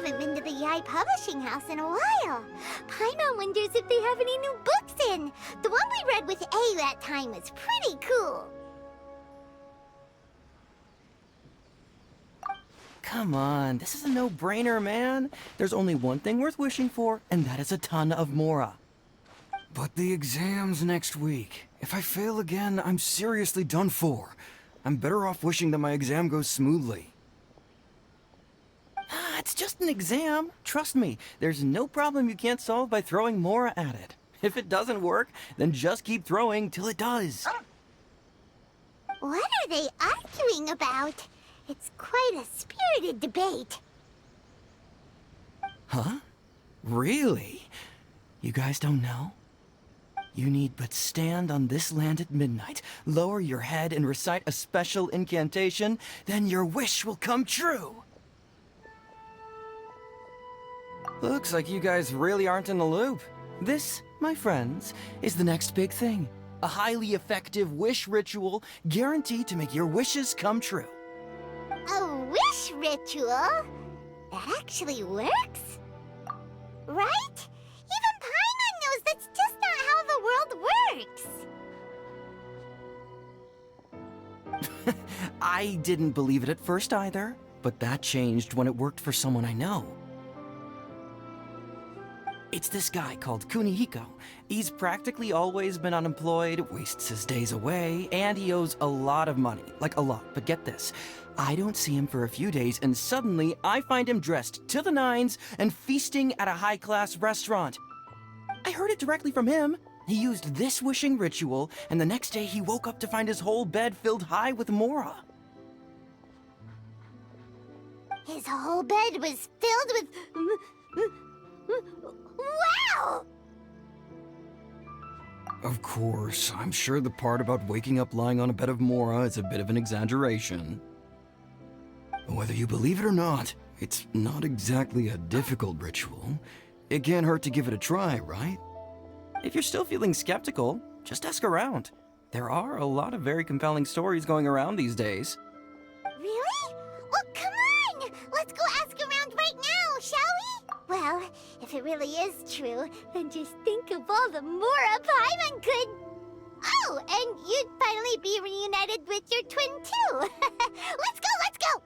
haven't been to the Yae Publishing House in a while. Paimon wonders if they have any new books in. The one we read with A that time was pretty cool. Come on, this is a no-brainer, man. There's only one thing worth wishing for, and that is a ton of Mora. But the exam's next week. If I fail again, I'm seriously done for. I'm better off wishing that my exam goes smoothly. Ah, it's just an exam. Trust me, there's no problem you can't solve by throwing Mora at it. If it doesn't work, then just keep throwing till it does. What are they arguing about? It's quite a spirited debate. Huh? Really? You guys don't know? You need but stand on this land at midnight, lower your head and recite a special incantation, then your wish will come true. Looks like you guys really aren't in the loop. This, my friends, is the next big thing. A highly effective wish ritual guaranteed to make your wishes come true. A wish ritual? That actually works? Right? Even Paimon knows that's just not how the world works. I didn't believe it at first either, but that changed when it worked for someone I know. It's this guy called Kunihiko. He's practically always been unemployed, wastes his days away, and he owes a lot of money. Like a lot, but get this. I don't see him for a few days, and suddenly I find him dressed to the nines and feasting at a high-class restaurant. I heard it directly from him. He used this wishing ritual, and the next day he woke up to find his whole bed filled high with Mora. His whole bed was filled with... Wow! Of course, I'm sure the part about waking up lying on a bed of Mora is a bit of an exaggeration. Whether you believe it or not, it's not exactly a difficult ritual. It can't hurt to give it a try, right? If you're still feeling skeptical, just ask around. There are a lot of very compelling stories going around these days. Really? Well, come on! Let's go ask around right now, shall we? Well, if it really is true, then just think of all the Mora Paimon could... Oh, and you'd finally be reunited with your twin, too! Let's go, let's go!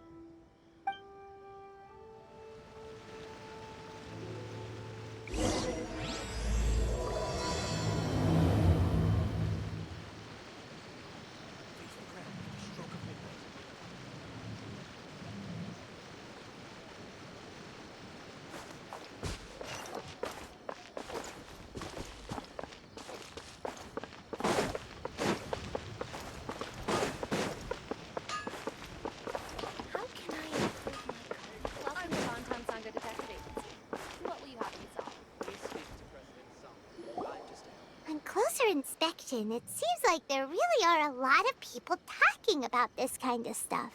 Inspection, it seems like there really are a lot of people talking about this kind of stuff.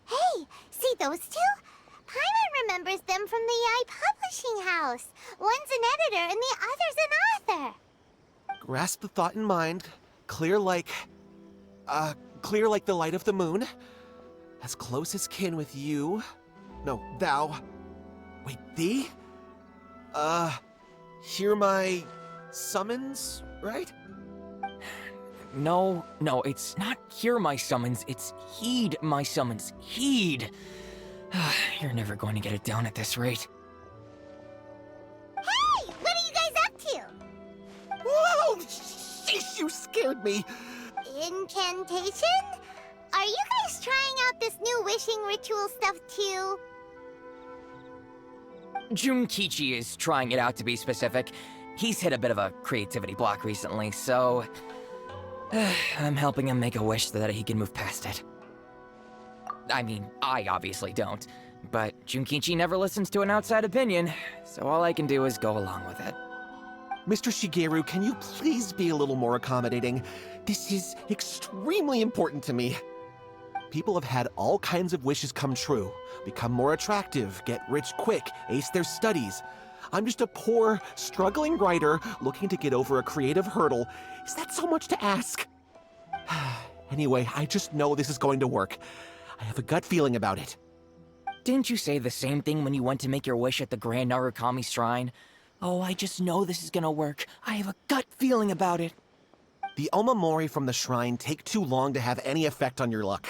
Hey, see those two? Paimon remembers them from the Yae Publishing House. One's an editor and the other's an author. Grasp the thought in mind. Clear like the light of the moon. As close as kin with you. No, thou. Wait, thee? Hear my summons, right? No, it's not hear my summons, it's heed my summons. Heed! You're never going to get it down at this rate. Hey! What are you guys up to? Whoa! Sheesh, you scared me! Incantation? Are you guys trying out this new wishing ritual stuff too? Junkichi is trying it out, to be specific. He's hit a bit of a creativity block recently, so... I'm helping him make a wish so that he can move past it. I mean, I obviously don't, but Junkichi never listens to an outside opinion, so all I can do is go along with it. Mr. Shigeru, can you please be a little more accommodating? This is extremely important to me. People have had all kinds of wishes come true. Become more attractive, get rich quick, ace their studies. I'm just a poor, struggling writer looking to get over a creative hurdle. Is that so much to ask? Anyway, I just know this is going to work. I have a gut feeling about it. Didn't you say the same thing when you went to make your wish at the Grand Narukami Shrine? Oh, I just know this is gonna work. I have a gut feeling about it. The Omamori from the shrine take too long to have any effect on your luck.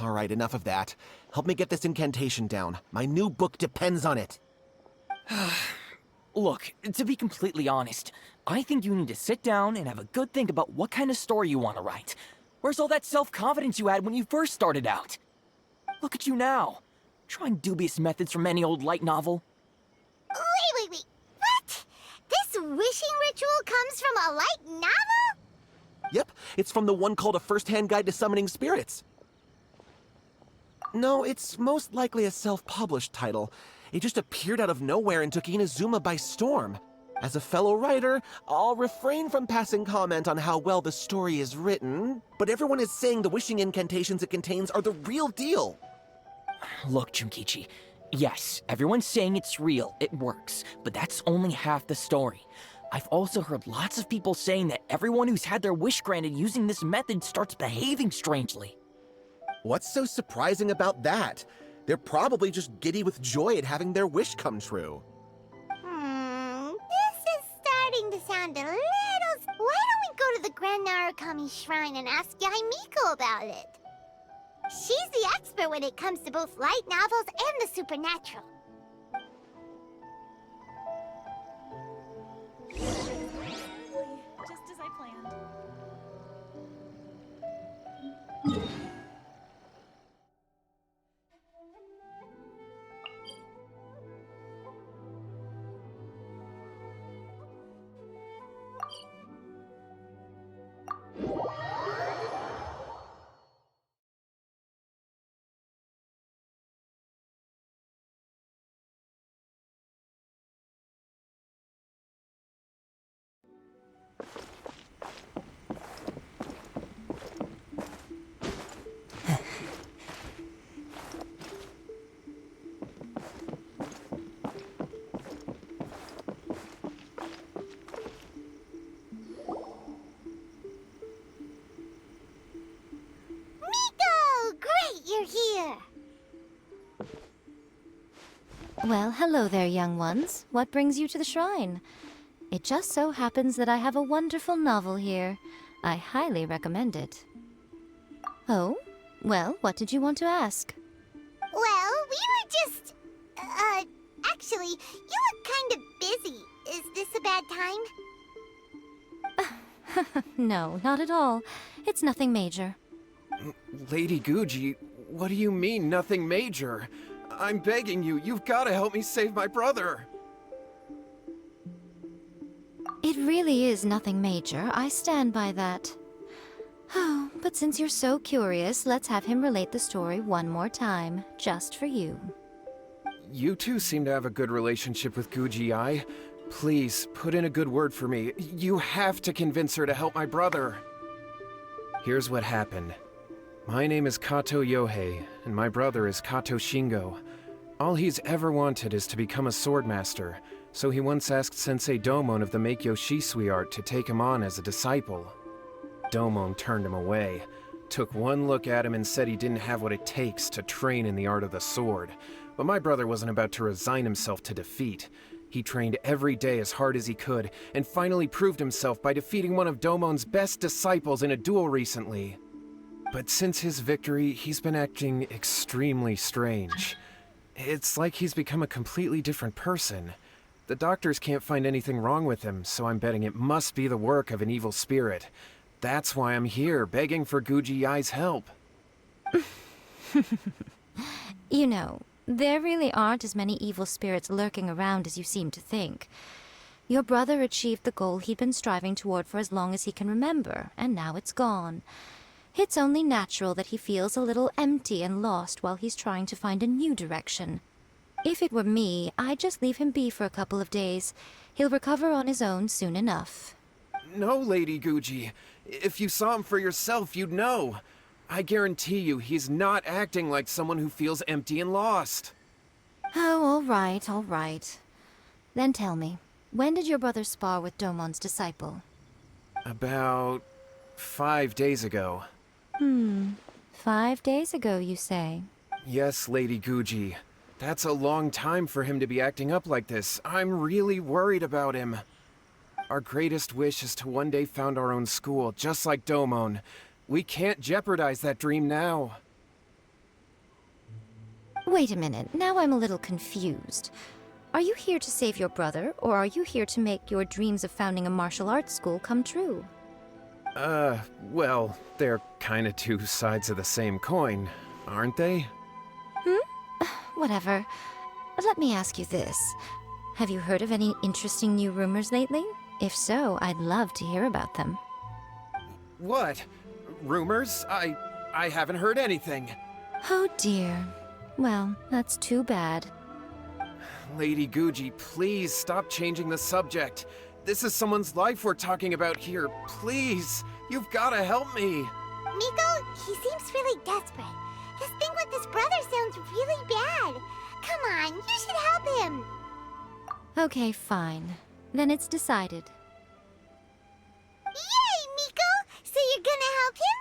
All right, enough of that. Help me get this incantation down. My new book depends on it. Look, to be completely honest, I think you need to sit down and have a good think about what kind of story you want to write. Where's all that self-confidence you had when you first started out? Look at you now, trying dubious methods from any old light novel. Wait. What? This wishing ritual comes from a light novel? Yep, it's from the one called A First-Hand Guide to Summoning Spirits. No, it's most likely a self-published title. It just appeared out of nowhere and took Inazuma by storm. As a fellow writer, I'll refrain from passing comment on how well the story is written, but everyone is saying the wishing incantations it contains are the real deal. Look, Junkichi, yes, everyone's saying it's real, it works, but that's only half the story. I've also heard lots of people saying that everyone who's had their wish granted using this method starts behaving strangely. What's so surprising about that? They're probably just giddy with joy at having their wish come true. This is starting to sound a little... Why don't we go to the Grand Narukami Shrine and ask Yae Miko about it? She's the expert when it comes to both light novels and the supernatural. Just as I planned. Miko! Great, you're here! Well, hello there, young ones. What brings you to the shrine? It just so happens that I have a wonderful novel here. I highly recommend it. Oh? Well, what did you want to ask? Well, we were just... actually, you look kind of busy. Is this a bad time? No, not at all. It's nothing major. Lady Guji, what do you mean, nothing major? I'm begging you, you've got to help me save my brother. It really is nothing major. I stand by that. Oh, but since you're so curious, let's have him relate the story one more time, just for you. You two seem to have a good relationship with Guji-ai. Please, put in a good word for me. You have to convince her to help my brother. Here's what happened. My name is Kato Yohei, and my brother is Kato Shingo. All he's ever wanted is to become a swordmaster, so he once asked Sensei Domon of the Meikyo Shisui art to take him on as a disciple. Domon turned him away, took one look at him and said he didn't have what it takes to train in the art of the sword. But my brother wasn't about to resign himself to defeat. He trained every day as hard as he could, and finally proved himself by defeating one of Domon's best disciples in a duel recently. But since his victory, he's been acting extremely strange. It's like he's become a completely different person. The doctors can't find anything wrong with him, so I'm betting it must be the work of an evil spirit. That's why I'm here, begging for Guji-ai's help. You know, there really aren't as many evil spirits lurking around as you seem to think. Your brother achieved the goal he'd been striving toward for as long as he can remember, and now it's gone. It's only natural that he feels a little empty and lost while he's trying to find a new direction. If it were me, I'd just leave him be for a couple of days. He'll recover on his own soon enough. No, Lady Guji. If you saw him for yourself, you'd know. I guarantee you, he's not acting like someone who feels empty and lost. Oh, all right. Then tell me, when did your brother spar with Domon's disciple? About 5 days ago. 5 days ago, you say? Yes, Lady Guji. That's a long time for him to be acting up like this. I'm really worried about him. Our greatest wish is to one day found our own school, just like Domon. We can't jeopardize that dream now. Wait a minute, now I'm a little confused. Are you here to save your brother, or are you here to make your dreams of founding a martial arts school come true? Well, they're kinda two sides of the same coin, aren't they? Whatever. Let me ask you this. Have you heard of any interesting new rumors lately? If so, I'd love to hear about them. What? Rumors? I haven't heard anything. Oh dear. Well, that's too bad. Lady Guji, please stop changing the subject. This is someone's life we're talking about here. Please, you've gotta help me. Miko, he seems really desperate. His thing with his brother sounds really bad. Come on, you should help him. Okay, fine. Then it's decided. Yay, Miko! So you're gonna help him?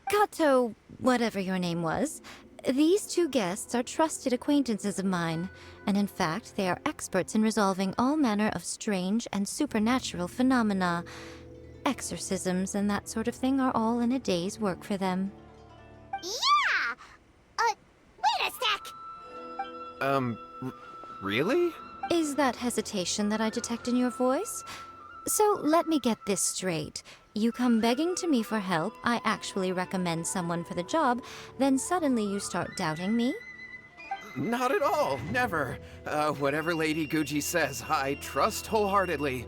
Kato, whatever your name was, these two guests are trusted acquaintances of mine, and in fact, they are experts in resolving all manner of strange and supernatural phenomena. Exorcisms and that sort of thing are all in a day's work for them. Yeah! Wait a sec! Really? Is that hesitation that I detect in your voice? So let me get this straight. You come begging to me for help, I actually recommend someone for the job, then suddenly you start doubting me? Not at all, never. Whatever Lady Guji says, I trust wholeheartedly.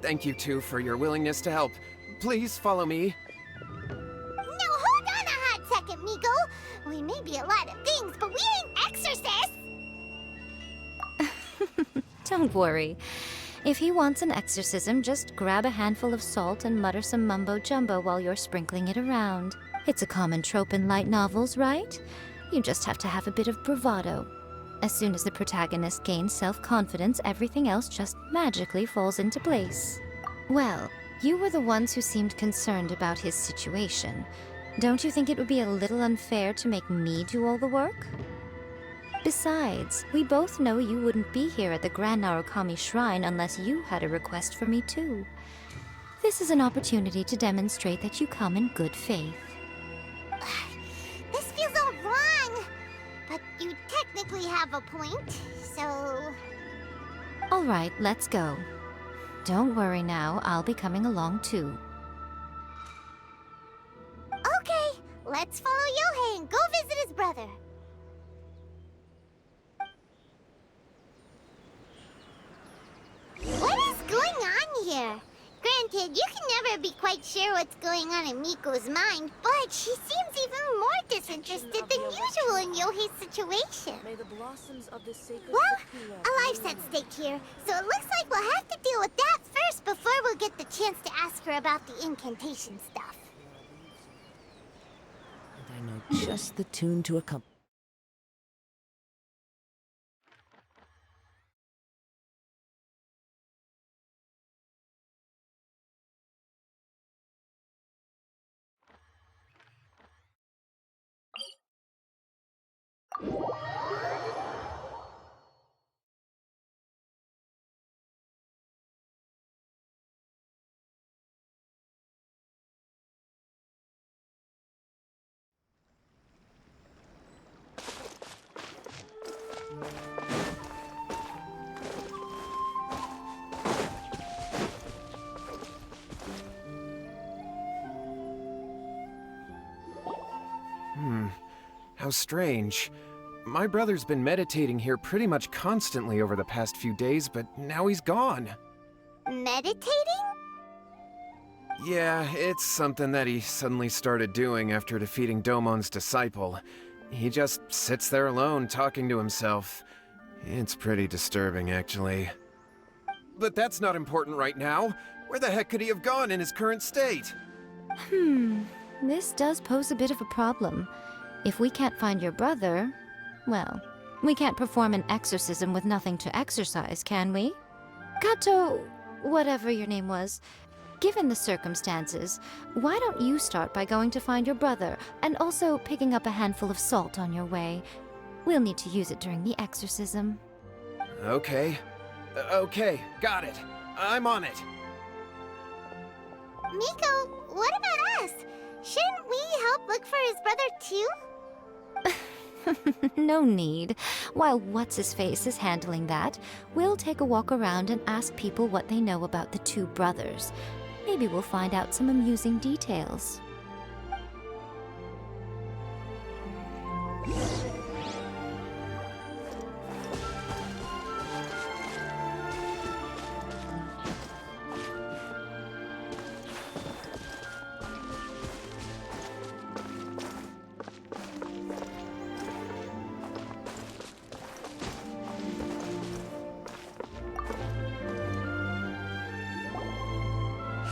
Thank you two for your willingness to help. Please follow me. No, hold on a hot second, Miko. We may be a lot of things, but we ain't exorcists. Don't worry. If he wants an exorcism, just grab a handful of salt and mutter some mumbo-jumbo while you're sprinkling it around. It's a common trope in light novels, right? You just have to have a bit of bravado. As soon as the protagonist gains self-confidence, everything else just magically falls into place. Well, you were the ones who seemed concerned about his situation. Don't you think it would be a little unfair to make me do all the work? Besides, we both know you wouldn't be here at the Grand Narukami Shrine unless you had a request for me too. This is an opportunity to demonstrate that you come in good faith. This feels all wrong. But you technically have a point, so... All right, let's go. Don't worry now, I'll be coming along too. Okay, let's follow Yohei and go visit his brother. What is going on here? Granted, you can never be quite sure what's going on in Miko's mind, but she seems even more disinterested than usual in Yohei's situation. Well, a life's at stake here, so it looks like we'll have to deal with that first before we'll get the chance to ask her about the incantation stuff. And I know just the tune to accompany. How strange. My brother's been meditating here pretty much constantly over the past few days, but now he's gone. Meditating? Yeah, it's something that he suddenly started doing after defeating Domon's disciple. He just sits there alone, talking to himself. It's pretty disturbing, actually. But that's not important right now. Where the heck could he have gone in his current state? This does pose a bit of a problem. If we can't find your brother, well, we can't perform an exorcism with nothing to exorcise, can we? Kato, whatever your name was, Given the circumstances, why don't you start by going to find your brother, and also picking up a handful of salt on your way? We'll need to use it during the exorcism. Okay. Okay, got it. I'm on it. Miko, what about us? Shouldn't we help look for his brother too? No need. While What's-His-Face is handling that, we'll take a walk around and ask people what they know about the two brothers. Maybe we'll find out some amusing details.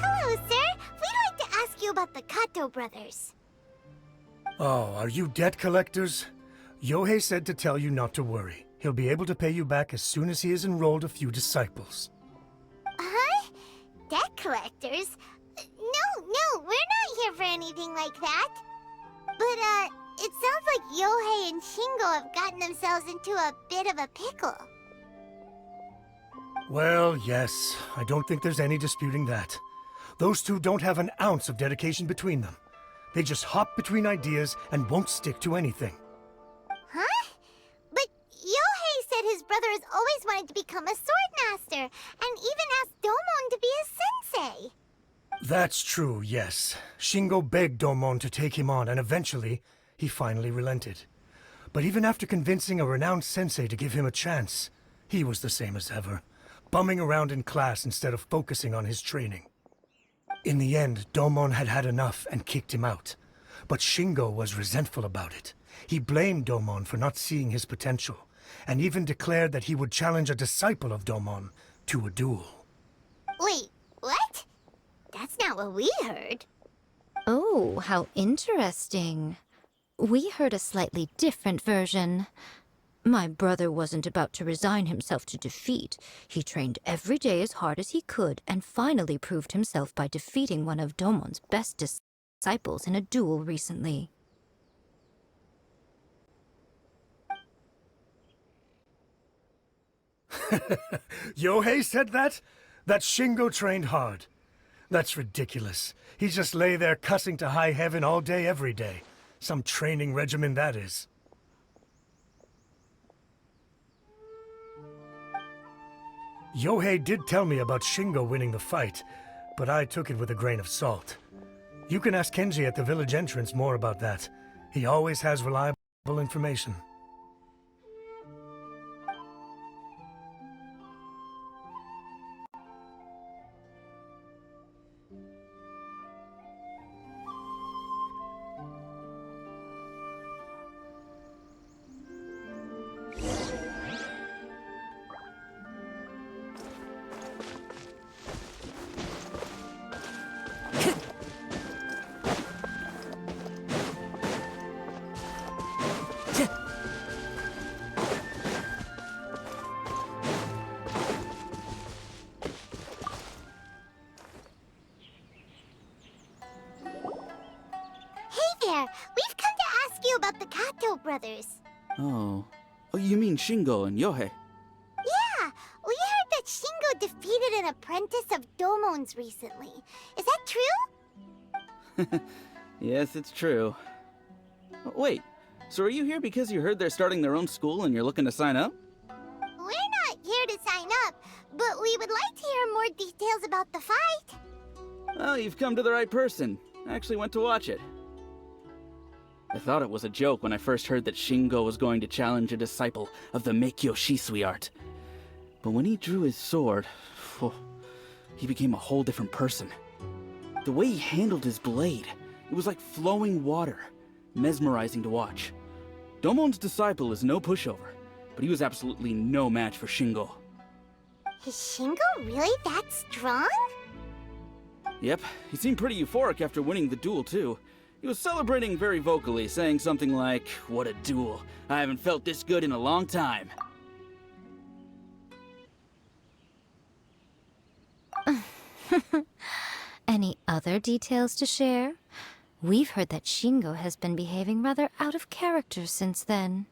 Hello, sir. We'd like to ask you about the Kato brothers. Oh, are you debt collectors? Yohei said to tell you not to worry. He'll be able to pay you back as soon as he has enrolled a few disciples. Huh? Debt collectors? No, we're not here for anything like that. But, it sounds like Yohei and Shingo have gotten themselves into a bit of a pickle. Well, yes, I don't think there's any disputing that. Those two don't have an ounce of dedication between them. They just hop between ideas and won't stick to anything. Huh? But Yohei said his brother has always wanted to become a sword master, and even asked Domon to be his sensei. That's true, yes. Shingo begged Domon to take him on, and eventually, he finally relented. But even after convincing a renowned sensei to give him a chance, he was the same as ever, bumming around in class instead of focusing on his training. In the end, Domon had had enough and kicked him out. But Shingo was resentful about it. He blamed Domon for not seeing his potential, and even declared that he would challenge a disciple of Domon to a duel. Wait, what? That's not what we heard. Oh, how interesting. We heard a slightly different version. My brother wasn't about to resign himself to defeat. He trained every day as hard as he could and finally proved himself by defeating one of Domon's best disciples in a duel recently. Yohei said that? That Shingo trained hard. That's ridiculous. He just lay there cussing to high heaven all day, every day. Some training regimen, that is. Yohei did tell me about Shingo winning the fight, but I took it with a grain of salt. You can ask Kenji at the village entrance more about that. He always has reliable information. We've come to ask you about the Kato brothers. Oh, you mean Shingo and Yohei? Yeah, we heard that Shingo defeated an apprentice of Domon's recently. Is that true? Yes, it's true. Wait, so are you here because you heard they're starting their own school and you're looking to sign up? We're not here to sign up, but we would like to hear more details about the fight. Well, you've come to the right person. I actually went to watch it. I thought it was a joke when I first heard that Shingo was going to challenge a disciple of the Meikyo Shisui art. But when he drew his sword, he became a whole different person. The way he handled his blade, it was like flowing water, mesmerizing to watch. Domon's disciple is no pushover, but he was absolutely no match for Shingo. Is Shingo really that strong? Yep, he seemed pretty euphoric after winning the duel too. He was celebrating very vocally, saying something like, "What a duel. I haven't felt this good in a long time." Any other details to share? We've heard that Shingo has been behaving rather out of character since then.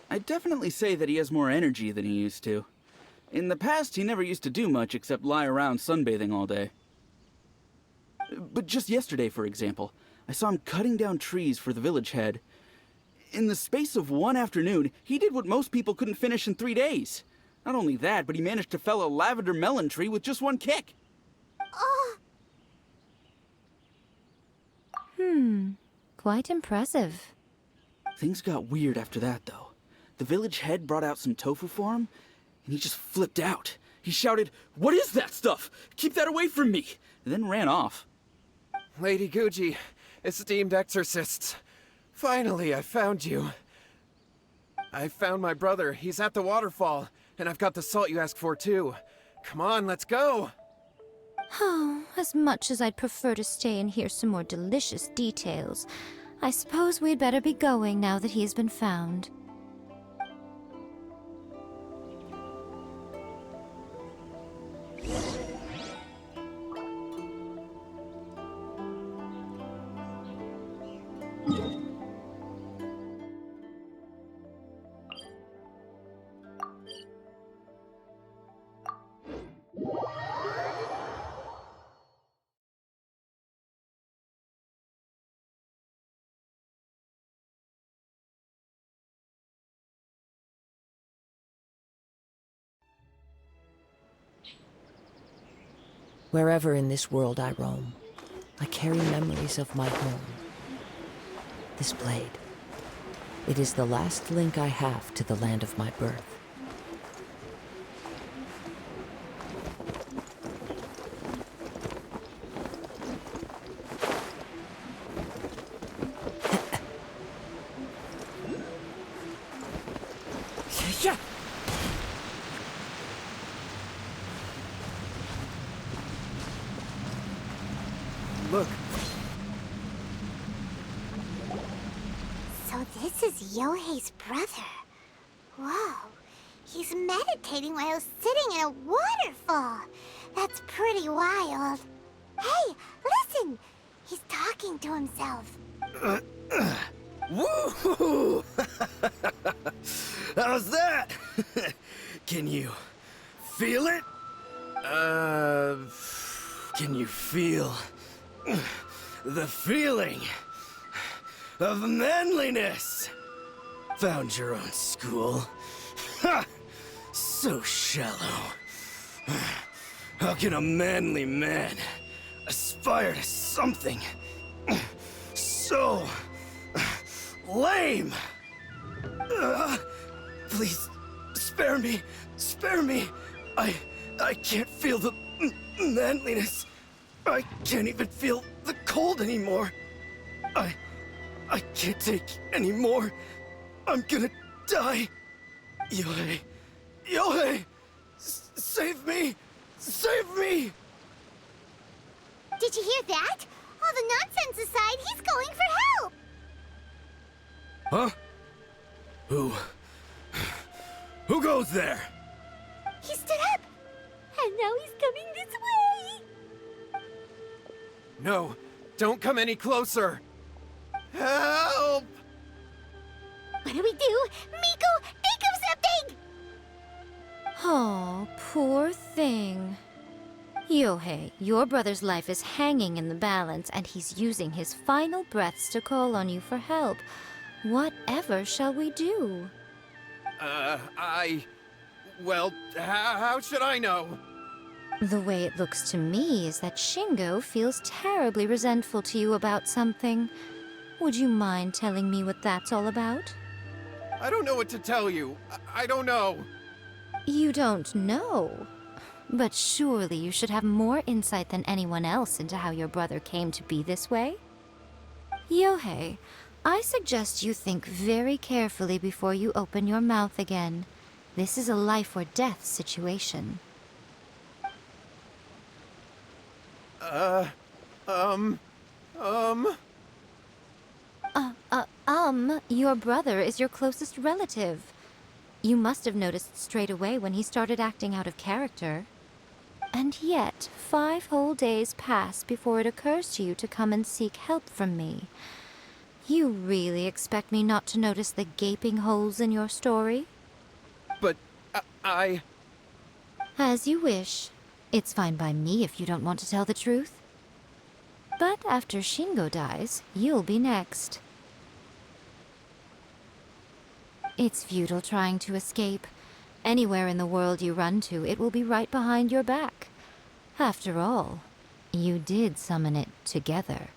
I'd definitely say that he has more energy than he used to. In the past, he never used to do much except lie around sunbathing all day. But just yesterday, for example, I saw him cutting down trees for the village head. In the space of one afternoon, he did what most people couldn't finish in 3 days. Not only that, but he managed to fell a lavender melon tree with just one kick. Quite impressive. Things got weird after that, though. The village head brought out some tofu for him, and he just flipped out. He shouted, "What is that stuff? Keep that away from me!" and then ran off. Lady Guji, esteemed exorcists. Finally, I found you. I found my brother. He's at the waterfall, and I've got the salt you asked for, too. Come on, let's go! Oh, as much as I'd prefer to stay and hear some more delicious details, I suppose we'd better be going now that he has been found. Wherever in this world I roam, I carry memories of my home. This blade, it is the last link I have to the land of my birth. Look, So this is Yohei's brother. Whoa. He's meditating while sitting in a waterfall. That's pretty wild. Hey, listen! He's talking to himself. Woo! How's that? Can you feel it? Can you feel the feeling of manliness? Found your own school. Ha! So shallow. How can a manly man aspire to something so lame? Please, spare me. Spare me. I can't feel the manliness. I can't even feel the cold anymore. I can't take any more. I'm gonna die. Yohei. Yohei! Save me! Save me! Did you hear that? All the nonsense aside, he's going for help! Huh? Who goes there? He stood up! And now he's coming this way! no, don't come any closer. Help! What do we do? Miko, think of something! Oh, poor thing. Yohei, your brother's life is hanging in the balance, and he's using his final breaths to call on you for help. Whatever shall we do? Well, how should I know? The way it looks to me is that Shingo feels terribly resentful to you about something. Would you mind telling me what that's all about? I don't know what to tell you. I don't know. You don't know? But surely you should have more insight than anyone else into how your brother came to be this way? Yohei, I suggest you think very carefully before you open your mouth again. This is a life or death situation. Your brother is your closest relative. You must have noticed straight away when he started acting out of character. And yet, 5 whole days pass before it occurs to you to come and seek help from me. You really expect me not to notice the gaping holes in your story? But I... As you wish. It's fine by me if you don't want to tell the truth. But after Shingo dies, you'll be next. It's futile trying to escape. Anywhere in the world you run to, it will be right behind your back. After all, you did summon it together.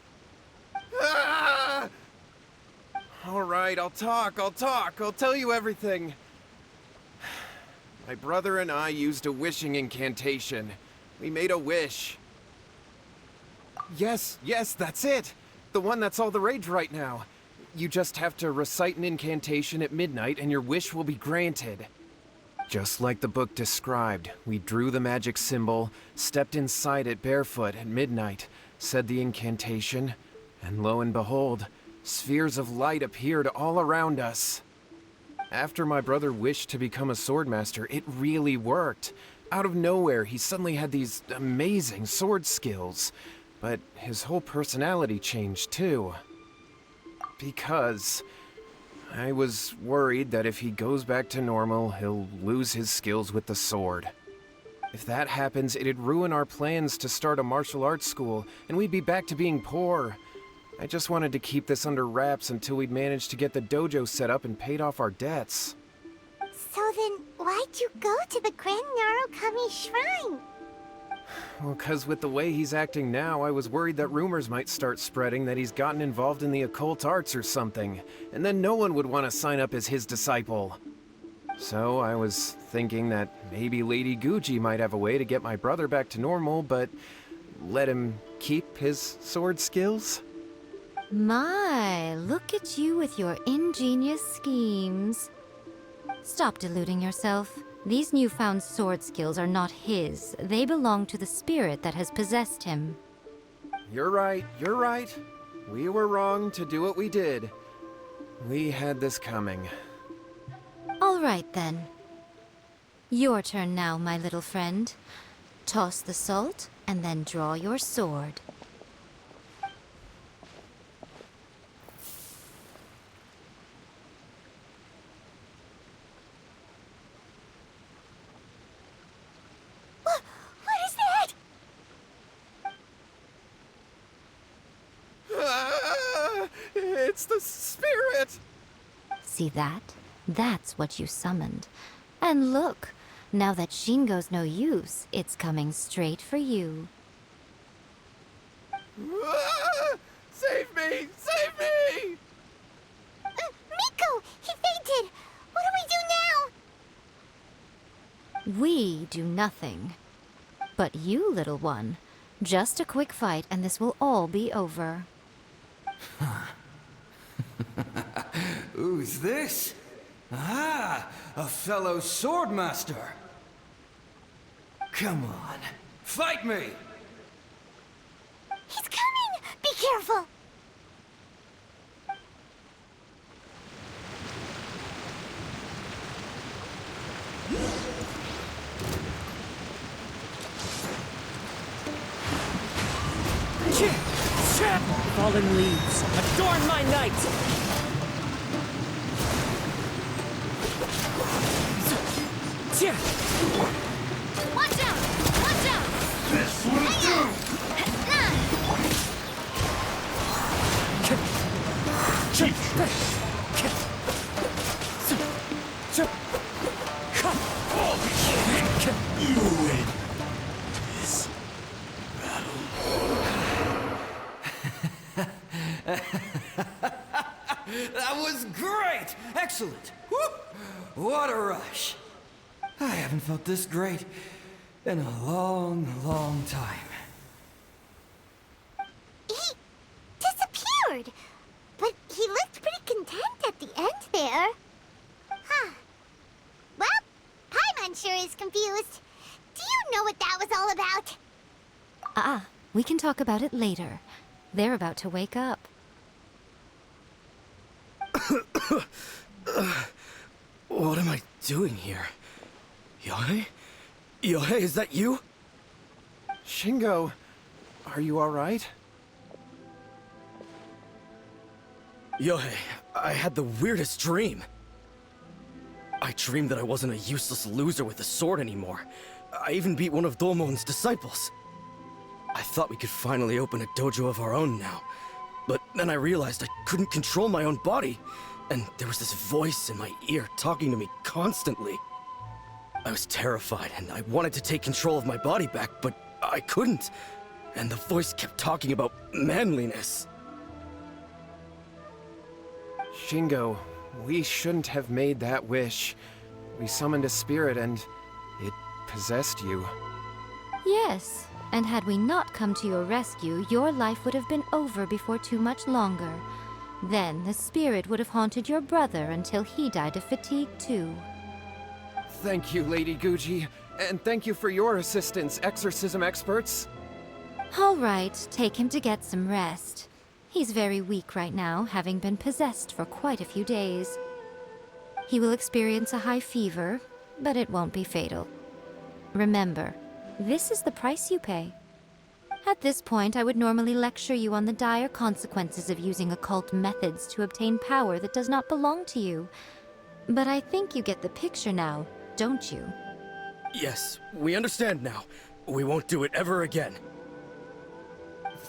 Ah! All right, I'll talk. I'll tell you everything. My brother and I used a wishing incantation. We made a wish. Yes, that's it. The one that's all the rage right now. You just have to recite an incantation at midnight and your wish will be granted. Just like the book described, we drew the magic symbol, stepped inside it barefoot at midnight, said the incantation, and lo and behold, spheres of light appeared all around us. After my brother wished to become a swordmaster, it really worked. Out of nowhere, he suddenly had these amazing sword skills. But his whole personality changed too. Because I was worried that if he goes back to normal, he'll lose his skills with the sword. If that happens, it'd ruin our plans to start a martial arts school, and we'd be back to being poor. I just wanted to keep this under wraps until we'd managed to get the dojo set up and paid off our debts. So then, why'd you go to the Grand Narukami Shrine? Well, 'cause with the way he's acting now, I was worried that rumors might start spreading that he's gotten involved in the occult arts or something, and then no one would want to sign up as his disciple. So I was thinking that maybe Lady Guji might have a way to get my brother back to normal, but let him keep his sword skills? My, look at you with your ingenious schemes. Stop deluding yourself. These newfound sword skills are not his. They belong to the spirit that has possessed him. You're right. We were wrong to do what we did. We had this coming. All right, then. Your turn now, my little friend. Toss the salt, and then draw your sword. It's the spirit! See that? That's what you summoned. And look, now that Shingo's no use, it's coming straight for you. Save me! Save me! Miko! He fainted! What do we do now? We do nothing. But you, little one, just a quick fight and this will all be over. Who's this? Ah, a fellow swordmaster. Come on, fight me! He's coming! Be careful! Fallen leaves, adorn my night! Watch out! Watch out! This will do! You win this That was great! Excellent! Woo! What a rush! I haven't felt this great in a long, long time. He disappeared! But he looked pretty content at the end there. Huh. Well, Paimon sure is confused. Do you know what that was all about? We can talk about it later. They're about to wake up. What am I doing here? Yae? Yae, is that you? Shingo, are you alright? Yae, I had the weirdest dream. I dreamed that I wasn't a useless loser with a sword anymore. I even beat one of Domon's disciples. I thought we could finally open a dojo of our own now. But then I realized I couldn't control my own body, and there was this voice in my ear talking to me constantly. I was terrified, and I wanted to take control of my body back, but I couldn't. And the voice kept talking about manliness. Shingo, we shouldn't have made that wish. We summoned a spirit and it possessed you. Yes, and had we not come to your rescue, your life would have been over before too much longer. Then the spirit would have haunted your brother until he died of fatigue too. Thank you, Lady Guji, and thank you for your assistance, exorcism experts. All right, take him to get some rest. He's very weak right now, having been possessed for quite a few days. He will experience a high fever, but it won't be fatal. Remember, this is the price you pay. At this point, I would normally lecture you on the dire consequences of using occult methods to obtain power that does not belong to you. But I think you get the picture now, don't you? Yes, we understand now. We won't do it ever again.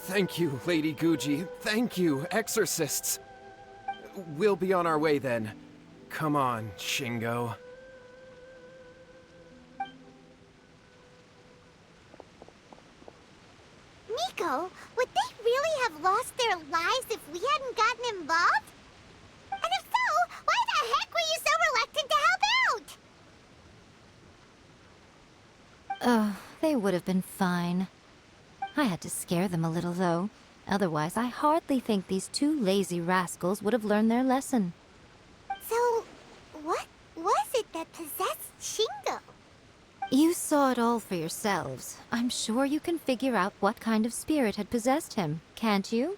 Thank you, Lady Guji. Thank you, exorcists. We'll be on our way then. Come on, Shingo. Miko, would they really have lost their lives if we hadn't gotten involved? And if so, why the heck were you so reluctant to help out? Oh, they would have been fine. I had to scare them a little, though. Otherwise, I hardly think these two lazy rascals would have learned their lesson. So, what was it that possessed Shingo? You saw it all for yourselves. I'm sure you can figure out what kind of spirit had possessed him, can't you?